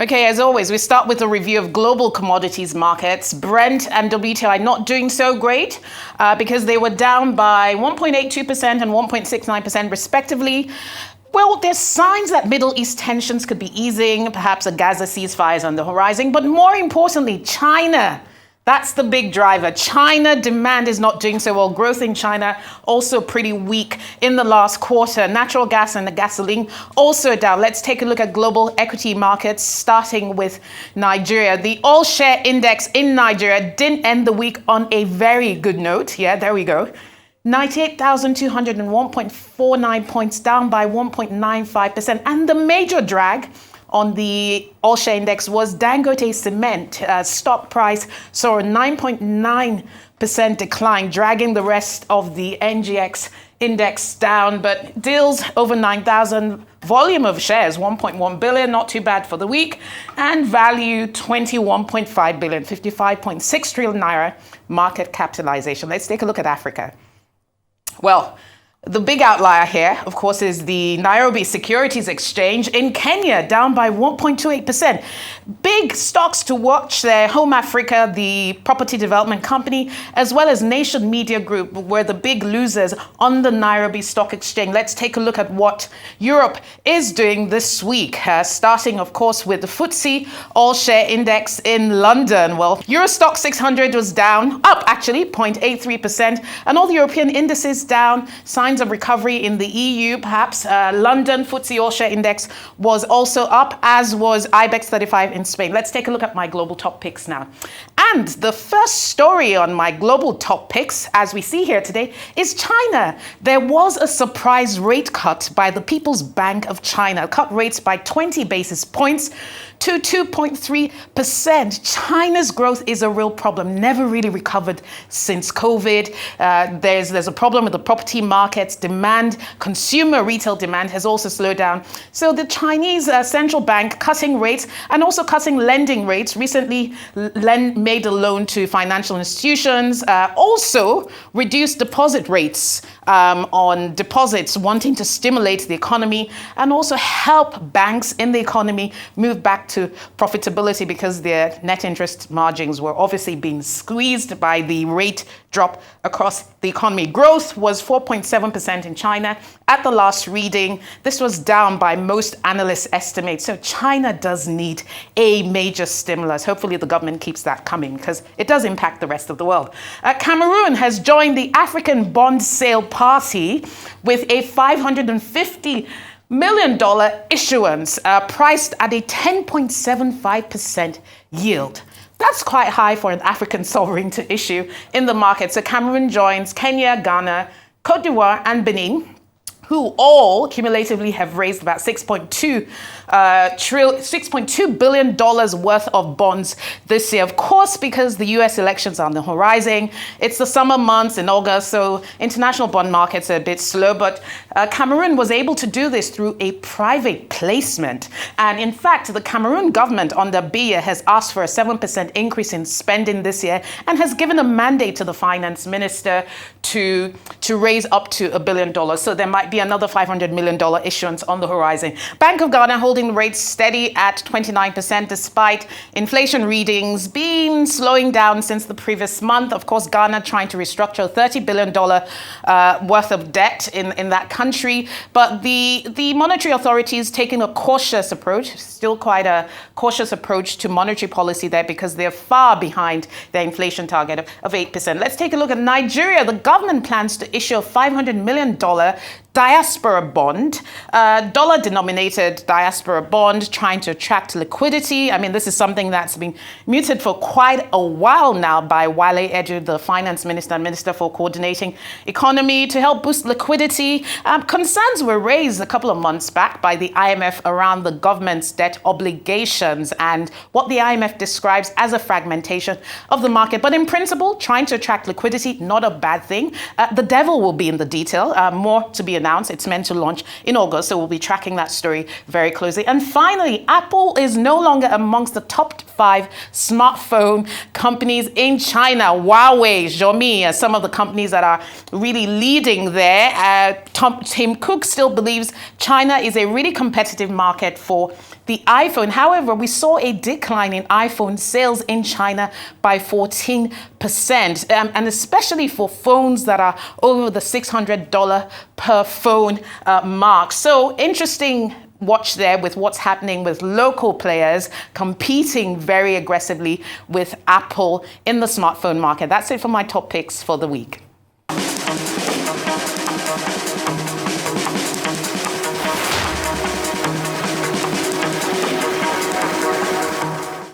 Okay, as always, we start with a review of global commodities markets. Brent and WTI not doing so great because they were down by 1.82% and 1.69% respectively. Well, there's signs that Middle East tensions could be easing, perhaps a Gaza ceasefire is on the horizon, but more importantly, China. That's the big driver. China demand is not doing so well. Growth in China also pretty weak in the last quarter. Natural gas and the gasoline also down. Let's take a look at global equity markets, starting with Nigeria. The all share index in Nigeria didn't end the week on a very good note. Yeah, there we go. 98,201.49 points, down by 1.95%. And the major drag on the all-share index was Dangote Cement. Stock price saw a 9.9% decline, dragging the rest of the NGX index down. But deals over 9,000, volume of shares 1.1 billion, not too bad for the week, and value 21.5 billion, 55.6 trillion naira market capitalization. Let's take a look at Africa. Well, the big outlier here, of course, is the Nairobi Securities Exchange in Kenya, down by 1.28%. Big stocks to watch there. Home Africa, the property development company, as well as Nation Media Group, were the big losers on the Nairobi Stock Exchange. Let's take a look at what Europe is doing this week, starting, of course, with the FTSE All-Share Index in London. Well, Eurostock 600 was down, up actually 0.83%, and all the European indices down. Signs of recovery in the EU, perhaps. London FTSE All-Share Index was also up, as was IBEX 35 in Spain. Let's take a look at my global top picks now. And the first story on my global top picks, as we see here today, is China. There was a surprise rate cut by the People's Bank of China, cut rates by 20 basis points to 2.3%. China's growth is a real problem, never really recovered since COVID. There's a problem with the property markets. Demand, consumer retail demand has also slowed down. So the Chinese central bank cutting rates and also cutting lending rates, recently made a loan to financial institutions, also reduced deposit rates on deposits, wanting to stimulate the economy and also help banks in the economy move back to profitability because their net interest margins were obviously being squeezed by the rate drop across the economy. Growth was 4.7% in China at the last reading. This was down by most analysts' estimates. So China does need a major stimulus. Hopefully the government keeps that coming because it does impact the rest of the world. Cameroon has joined the African bond sale party with a $550 million issuance priced at a 10.75% yield. That's quite high for an African sovereign to issue in the market. So Cameroon joins Kenya, Ghana, Cote d'Ivoire, and Benin, who all cumulatively have raised about $6.2 billion worth of bonds this year. Of course, because the US elections are on the horizon. It's the summer months in August, so international bond markets are a bit slow, but Cameroon was able to do this through a private placement. And in fact, the Cameroon government under Biya has asked for a 7% increase in spending this year and has given a mandate to the finance minister to raise up to $1 billion. So there might be another $500 million issuance on the horizon. Bank of Ghana holding the rates steady at 29% despite inflation readings slowing down since the previous month. Of course, Ghana trying to restructure $30 billion worth of debt in that country. But the monetary authorities taking a cautious approach, still quite a cautious approach to monetary policy there because they're far behind their inflation target of 8%. Let's take a look at Nigeria. The government plans to issue a $500 million diaspora bond, dollar-denominated diaspora bond, trying to attract liquidity. I mean, this is something that's been mooted for quite a while now by Wale Edu, the finance minister and minister for coordinating economy, to help boost liquidity. Concerns were raised a couple of months back by the IMF around the government's debt obligations and what the IMF describes as a fragmentation of the market. But in principle, trying to attract liquidity, not a bad thing. The devil will be in the detail, more to be announced. It's meant to launch in August, so we'll be tracking that story very closely. And finally, Apple is no longer amongst the top 5 smartphone companies in China. Huawei, Xiaomi are some of the companies that are really leading there. Tim Cook still believes China is a really competitive market for the iPhone. However, we saw a decline in iPhone sales in China by 14%, and especially for phones that are over the $600 per phone mark. So interesting watch there with what's happening with local players competing very aggressively with Apple in the smartphone market. That's it for my top picks for the week.